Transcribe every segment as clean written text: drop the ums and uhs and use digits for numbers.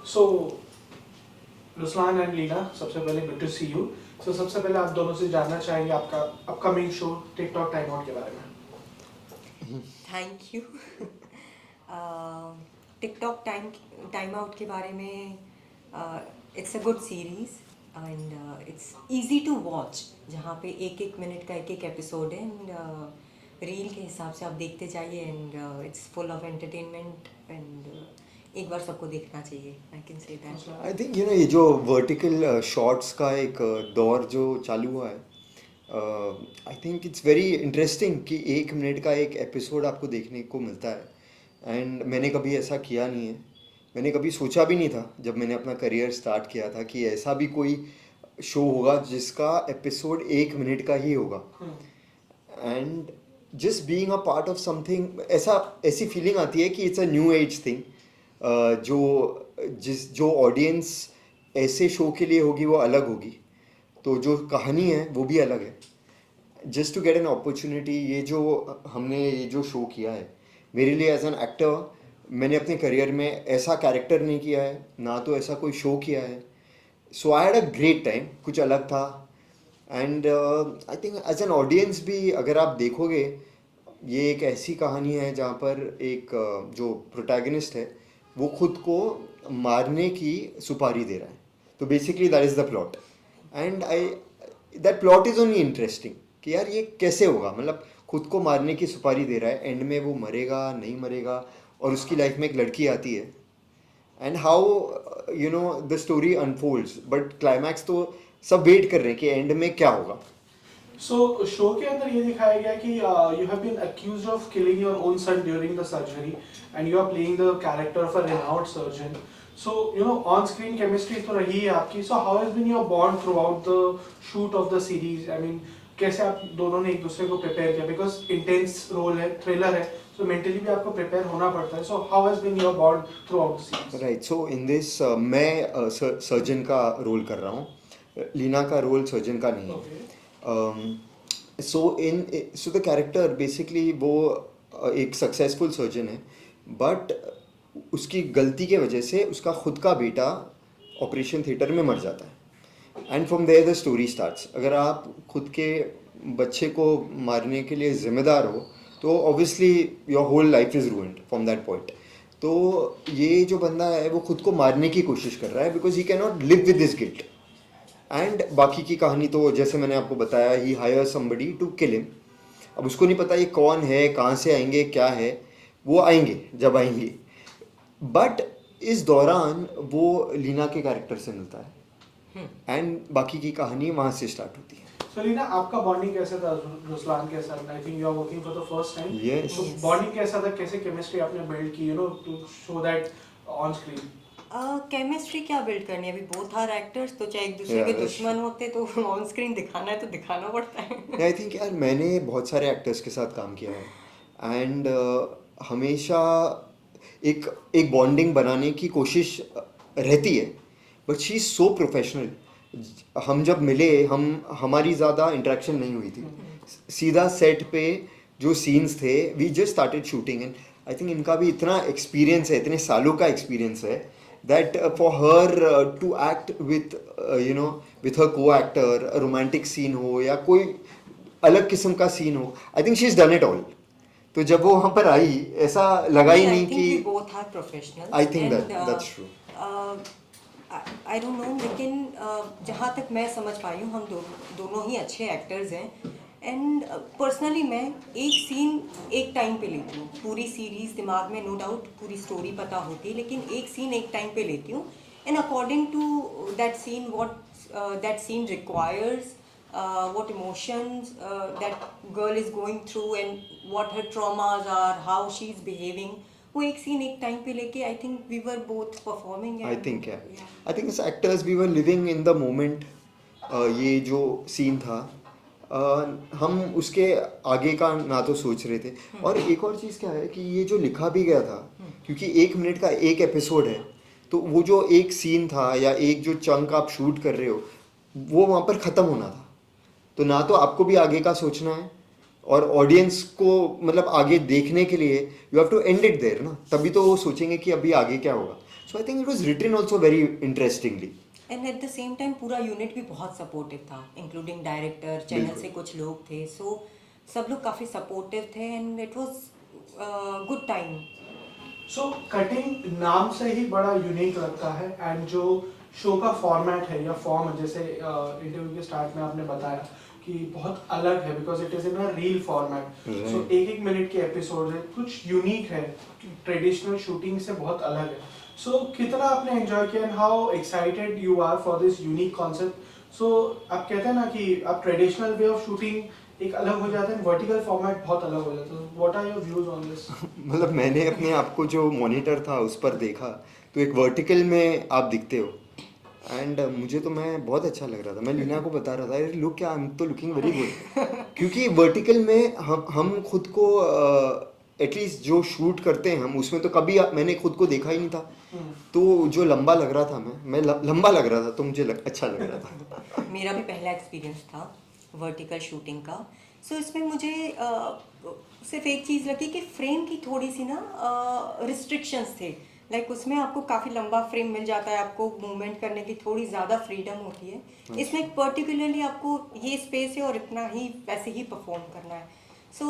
So Ruslan and Leena, सबसे पहले good to see you. So सबसे पहले आप दोनों से जानना चाहेंगे आपका upcoming show TikTok time out के बारे में। Thank you. TikTok time out के बारे में, it's a good series and it's easy to watch, जहाँ पे एक एक मिनट का एक एक एपिसोड है एंड रील के हिसाब से आप देखते जाइए and it's full of entertainment and एक बार सबको देखना चाहिए। I can say that. I think ये जो वर्टिकल शॉट्स का एक दौर जो चालू हुआ है, I think it's very interesting कि 1 मिनट का एक एपिसोड आपको देखने को मिलता है। एंड मैंने कभी ऐसा किया नहीं है, मैंने कभी सोचा भी नहीं था जब मैंने अपना करियर स्टार्ट किया था कि ऐसा भी कोई शो होगा जिसका एपिसोड 1 मिनट का ही होगा। And just being a part of something, ऐसी फीलिंग आती है कि it's a new age thing. जो ऑडियंस ऐसे शो के लिए होगी वो अलग होगी, तो जो कहानी है वो भी अलग है। Just to get an opportunity, ये जो शो किया है मेरे लिए एज एन एक्टर, मैंने अपने करियर में ऐसा कैरेक्टर नहीं किया है, ना तो ऐसा कोई शो किया है। So I had a great time, कुछ अलग था। And I think as an audience भी अगर आप देखोगे, ये एक ऐसी कहानी है जहाँ पर एक जो प्रोटैगनिस्ट है वो खुद को मारने की सुपारी दे रहा है। तो basically that is the plot. And that plot is only interesting कि यार ये कैसे होगा, मतलब खुद को मारने की सुपारी दे रहा है, एंड में वो मरेगा नहीं मरेगा, और उसकी लाइफ में एक लड़की आती है, and how the story unfolds. But climax तो सब वेट कर रहे हैं कि एंड में क्या होगा। सो शो के अंदर ये दिखाया गया कि you have been accused of killing your own son during the surgery and you are playing the character of a renowned surgeon. So you know on screen chemistry तो रही है आपकी, so how has been your bond throughout the shoot of the series? I mean कैसे आप दोनों ने एक दूसरे को प्रिपेयर किया, बिकॉज इंटेंस रोल है, थ्रिलर है, सो मेंटली भी आपको प्रिपेयर होना पड़ता है। So how has been your bond throughout the series? Right, so in this मैं सर्जन का रोल कर रहा हूँ, लीना का रोल सर्जन का नहीं है। सो द कैरेक्टर बेसिकली वो एक सक्सेसफुल सर्जन है, बट उसकी गलती के वजह से उसका खुद का बेटा ऑपरेशन थिएटर में मर जाता है। And from there the story starts. अगर आप खुद के बच्चे को मारने के लिए जिम्मेदार हो तो obviously your whole life is ruined from that point. तो ये जो बंदा है वो खुद को मारने की कोशिश कर रहा है because he can not live with this guilt. And बाकी की कहानी तो जैसे मैंने आपको बताया, he hire somebody to kill him. अब उसको नहीं पता ये कौन है, कहाँ से आएंगे, क्या है, वो आएंगे जब आएंगे। बट इस दौरान वो लीना के कैरेक्टर से मिलता है एंड बाकी की कहानी वहाँ से स्टार्ट होती है। So लीना, आपका बॉन्डिंग कैसा था रुस्लान के साथ? I think you are working for the first time. Yes. तो बॉन्डिंग कैसा था, कैसे केमिस्ट्री आपने बिल्ड की, you know, to show that on screen? Chemistry क्या बिल्ड करनी है, अभी बोथ आर एक्टर्स, तो चाहे एक दूसरे Yeah, के that's दुश्मन होते तो ऑन स्क्रीन दिखाना है तो दिखाना पड़ता है। आई थिंक यार मैंने बहुत सारे एक्टर्स के साथ काम किया है, एंड हमेशा एक एक बॉन्डिंग बनाने की कोशिश रहती है, but she is so professional. हम जब मिले, हमारी ज़्यादा इंटरेक्शन नहीं हुई थी, सीधा सेट पे जो सीन्स थे we just started shooting. And I think इनका भी इतना एक्सपीरियंस है, इतने सालों का एक्सपीरियंस है, that for her to act with with her co-actor, a romantic scene हो या कोई अलग किस्म का सीन हो, I think she is done it all. तो जब वो वहाँ पर आई ऐसा लगा ही नहीं आई थिंक वी कि both are professionals I think and that's true. I don't know, लेकिन जहाँ तक मैं समझ पाई हूँ हम दोनों ही अच्छे एक्टर्स हैं। एंड पर्सनली मैं एक सीन एक टाइम पे लेती हूँ, पूरी सीरीज दिमाग में नो डाउट पूरी स्टोरी पता होती है, लेकिन एक सीन एक टाइम पे लेती हूँ and according to that scene what that scene requires, what emotions that girl is going through and what her traumas are, how she's behaving, वो एक सीन एक टाइम पे लेके I think we were both performing. I think I think as actors we were living in the moment. ये जो scene था हम उसके आगे का ना तो सोच रहे थे। और एक और चीज़ क्या है कि ये जो लिखा भी गया था, क्योंकि 1 मिनट का एक एपिसोड है, तो वो जो एक सीन था या एक जो चंक आप शूट कर रहे हो वो वहाँ पर ख़त्म होना था। तो ना तो आपको भी आगे का सोचना है और ऑडियंस को मतलब आगे देखने के लिए you have to end it there ना, तभी तो वो सोचेंगे कि अभी आगे क्या होगा। So I think it was written also very interestingly. And at the same time पूरा यूनिट भी बहुत सपोर्टिव था, इंक्लूडिंग डायरेक्टर, चैनल बिल्कुल। से कुछ लोग थे, सो सब लोग काफ़ी सपोर्टिव थे and it was good time. So cutting नाम से ही बड़ा यूनिक लगता है, एंड जो शो का फॉर्मेट है या फॉर्म है, जैसे इंटरव्यू के स्टार्ट में आपने बताया कि बहुत अलग है because it is in a reel format. So Right. एक एक मिनट के एपिसोड है, कुछ यूनिक है, ट्रेडिशनल शूटिंग से बहुत अलग है. सो कितना आपने एंजॉय किया and how excited you are for this unique concept. So आप कहते हैं ना कि आप ट्रेडिशनल वे ऑफ शूटिंग एक अलग हो जाता है, वर्टिकल फॉर्मेट बहुत अलग हो जाता है. What are your views on this? मतलब मैंने अपने आप को जो मॉनिटर था उस पर देखा, तो एक वर्टिकल में आप दिखते हो, एंड मुझे तो मैं बहुत अच्छा लग रहा था. मैं लीना को बता रहा था, अरे लुक, क्या, आई एम तो लुकिंग वेरी गुड. क्योंकि वर्टिकल में हम खुद को एटलीस्ट जो शूट करते हैं हम, उसमें तो कभी मैंने खुद को देखा ही नहीं था. तो जो लंबा लग रहा था, मैं लंबा लग रहा था, तो मुझे अच्छा लग रहा था. मेरा भी पहला एक्सपीरियंस था वर्टिकल शूटिंग का. सो इसमें मुझे सिर्फ एक चीज़ लगी कि फ्रेम की थोड़ी सी ना रिस्ट्रिक्शंस थे. लाइक उसमें आपको काफ़ी लंबा फ्रेम मिल जाता है, आपको मूवमेंट करने की थोड़ी ज़्यादा फ्रीडम होती है. इसमें पर्टिकुलरली आपको ये स्पेस है और इतना ही वैसे ही परफॉर्म करना है. सो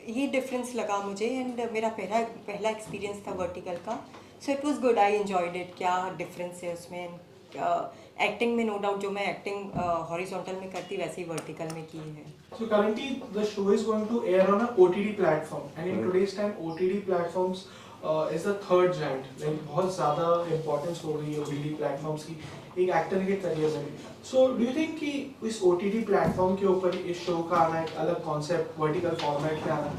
ये डिफरेंस लगा मुझे एंड मेरा पहला एक्सपीरियंस था वर्टिकल का. So it was good, I enjoyed it. क्या डिफरेंस है उसमें. एक्टिंग में नो डाउट जो मैं एक्टिंग हॉरिजॉन्टल में करती वैसे ही वर्टिकल में की है. So currently the show is going to air on a OTT platform, and in Right. today's time OTT platforms is the third giant. Like बहुत ज़्यादा importance हो रही है OTT platforms की एक एक्टर के करियर में. So do you think कि इस OTT platform के ऊपर इस शो का आना, एक अलग concept vertical format में आना,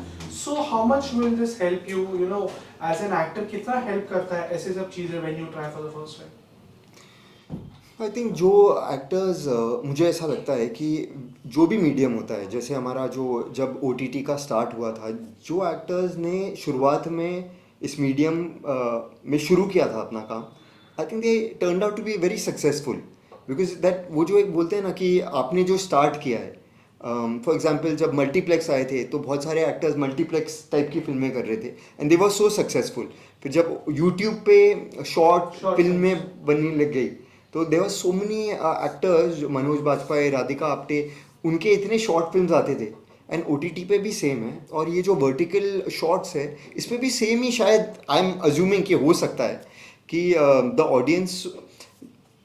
so how much will this help you, you know, as an actor, कितना help करता है ऐसे सब चीज़ें when you try for the first time? I think जो एक्टर्स, मुझे ऐसा लगता है कि जो भी मीडियम होता है, जैसे हमारा जो जब OTT का स्टार्ट हुआ था, जो एक्टर्स ने शुरुआत में इस मीडियम में शुरू किया था अपना काम, I think they turn out to be very successful. Because that, वो जो एक बोलते हैं ना कि आपने जो स्टार्ट किया है, फॉर एग्जाम्पल जब मल्टीप्लेक्स आए थे तो बहुत सारे एक्टर्स मल्टीप्लेक्स टाइप की फिल्में कर रहे थे and they were so successful. फिर जब यूट्यूब पे शॉर्ट Short फिल्में films. बनने लग गई, तो there were so many actors, Manoj Bajpayee, Radhika Apte, उनके इतने शॉर्ट फिल्म्स आते थे. एंड OTT पे भी सेम है, और ये जो वर्टिकल शॉर्ट्स है इसमें भी सेम ही शायद, आई एम अज्यूमिंग कि हो सकता है कि the audience,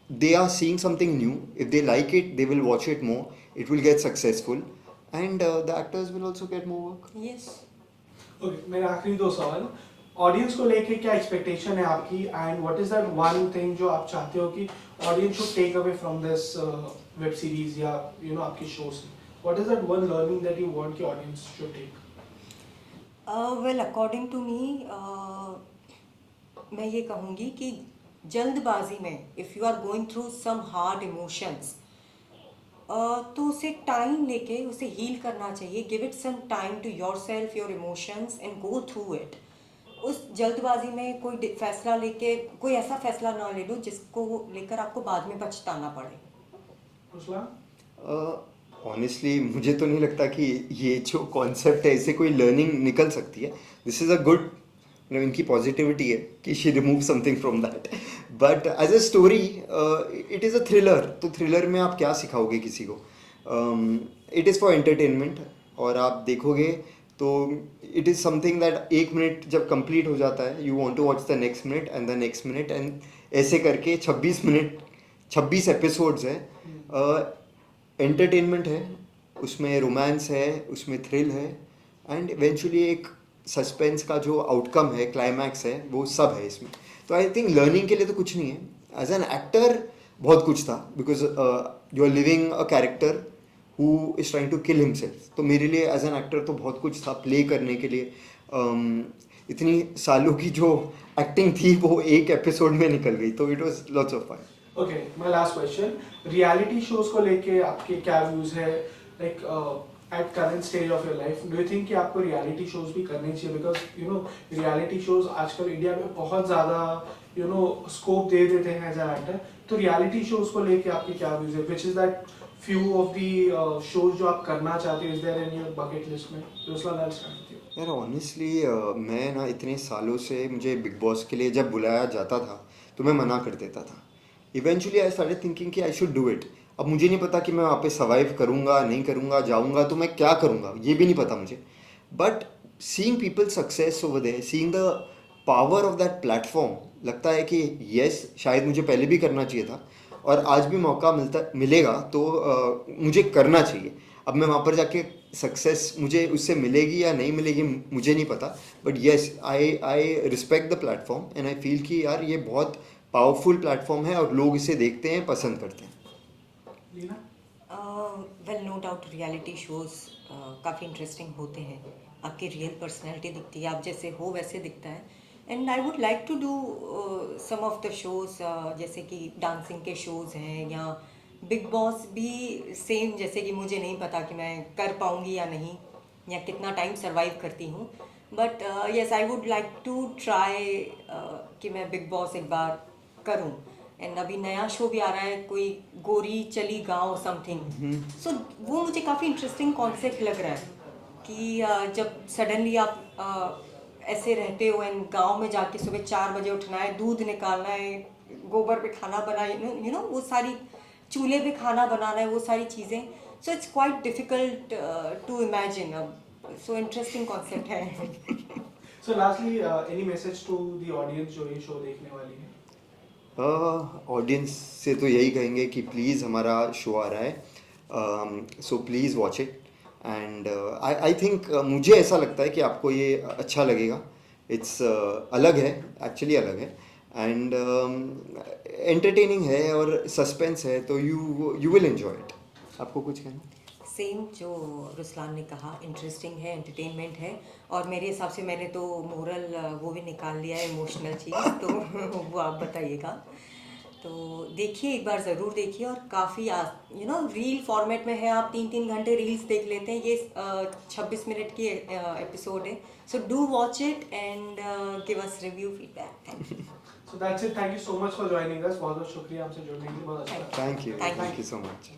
they are seeing something new. If they like it, they will watch it more. It will get successful, and the actors will also get more work. Yes. Okay, मेरे आखिरी दो सवाल. Audience को लेके क्या expectation है आपकी, and what is that one thing जो आप चाहते हो कि audience should take away from this web series या यू नो आपकी शो से? What is that one learning that you want कि audience should take? Well according to me, मैं ये कहूँगी कि जल्दबाजी में if you are going through some hard emotions, तो उसे टाइम लेके उसे हील करना चाहिए. Give it some time to your self, your emotions, and go through it. उस जल्दबाजी में कोई फैसला लेके कोई ऐसा फैसला ना ले लो जिसको लेकर आपको बाद में पछताना पड़े. रुस्लान? Honestly, मुझे तो नहीं लगता कि ये जो कॉन्सेप्ट है इससे कोई लर्निंग निकल सकती है. दिस इज़ अ गुड, इनकी पॉजिटिविटी है कि she remove something from that. But as a story, it is a thriller. तो थ्रिलर में आप क्या सिखाओगे किसी को? इट इज़ फॉर एंटरटेनमेंट, और आप देखोगे तो इट इज़ समथिंग दैट एक मिनट जब कंप्लीट हो जाता है, you want to watch the next minute and the next minute, and ऐसे करके 26 मिनट, 26 एपिसोड्स है. एंटरटेनमेंट है उसमें, रोमांस है उसमें, थ्रिल है, एंड इवेंचुअली एक सस्पेंस का जो आउटकम है, क्लाइमैक्स है, वो सब है इसमें. तो आई थिंक लर्निंग के लिए तो कुछ नहीं है. एज एन एक्टर बहुत कुछ था, because you are living a character who is trying to kill himself. तो मेरे लिए एज एन एक्टर तो बहुत कुछ था प्ले करने के लिए. इतनी सालों की जो एक्टिंग थी वो एक एपिसोड में निकल गई, तो it was lots of fun. Okay, my last question. Reality shows को लेके आपके क्या व्यूज है, like at current stage of your life? Do you think कि आपको रियलिटी शोज भी करने चाहिए? Because you know reality shows आजकल इंडिया में बहुत ज़्यादा यू नो स्कोप दे देते हैं एज एन एक्टर. तो रियलिटी शोज को लेके आपके क्या व्यूज है? Which is that few of the shows जो आप करना चाहते हो? Is there in your bucket list में? Ruslan, I will start with you. यार ऑनेस्टली मैं ना इतने सालों से मुझे बिग बॉस के लिए जब बुलाया जाता था तो मैं मना कर देता था. इवेंचुअली आई स्टार्टेड थिंकिंग कि आई शुड डू इट. अब मुझे नहीं पता कि मैं वहाँ पे सर्वाइव करूँगा नहीं करूँगा, जाऊँगा तो मैं क्या करूँगा ये भी नहीं पता मुझे. But seeing people success over there, seeing the power of that platform, लगता है कि यस शायद मुझे पहले भी करना चाहिए था और आज भी मौका मिलेगा तो मुझे करना चाहिए. अब मैं वहाँ पर जाके सक्सेस मुझे उससे मिलेगी या नहीं मिलेगी मुझे नहीं पता, but yes I respect the platform and I feel कि यार ये बहुत पावरफुल प्लेटफॉर्म है और लोग इसे देखते हैं, पसंद करते हैं. Leena? Well no doubt reality shows काफ़ी इंटरेस्टिंग होते हैं. आपकी रियल पर्सनैलिटी दिखती है, आप जैसे हो वैसे दिखता है. And I would like to do some of the shows, जैसे कि डांसिंग के शोज़ हैं या बिग बॉस भी सेम. जैसे कि मुझे नहीं पता कि मैं कर पाऊँगी या नहीं, या कितना टाइम सर्वाइव करती हूँ. But yes I would like to try कि मैं बिग बॉस एक बार करूँ. एंड अभी नया शो भी आ रहा है, कोई गोरी चली गांव समथिंग. सो वो मुझे काफ़ी इंटरेस्टिंग कॉन्सेप्ट लग रहा है कि जब सडनली आप ऐसे रहते हो एंड गांव में जाके सुबह 4 बजे उठना है, दूध निकालना है, गोबर पे खाना बनाना, यू नो वो सारी, चूल्हे पे खाना बनाना है, वो सारी चीज़ें. So it's quite difficult to imagine. अब सो इंटरेस्टिंग कॉन्सेप्ट है. So lastly, any message to the audience जो ये शो देखने वाली है? ऑडियंस से तो यही कहेंगे कि प्लीज़ हमारा शो आ रहा है, so please watch it. And I think मुझे ऐसा लगता है कि आपको ये अच्छा लगेगा. इट्स अलग है, एक्चुअली अलग है एंड एंटरटेनिंग है और सस्पेंस है, तो यू विल एंजॉय इट. आपको कुछ कहना? सेम जो रुस्लान ने कहा, इंटरेस्टिंग है, एंटरटेनमेंट है. और मेरे हिसाब से मैंने तो मोरल वो भी निकाल लिया है, इमोशनल चीज़. तो वो आप बताइएगा. तो देखिए, एक बार ज़रूर देखिए. और काफ़ी यू नो रील फॉर्मेट में है, आप 3-3 घंटे रील्स देख लेते हैं. ये 26 मिनट की एपिसोड है. So do watch it and give us review feedback. Thank you. So that's it. Thank you so much for joining us. बहुत बहुत शुक्रिया हमसे जुड़ने के लिए. बहुत अच्छा लगा. Thank you, Thank you. Thank you so much.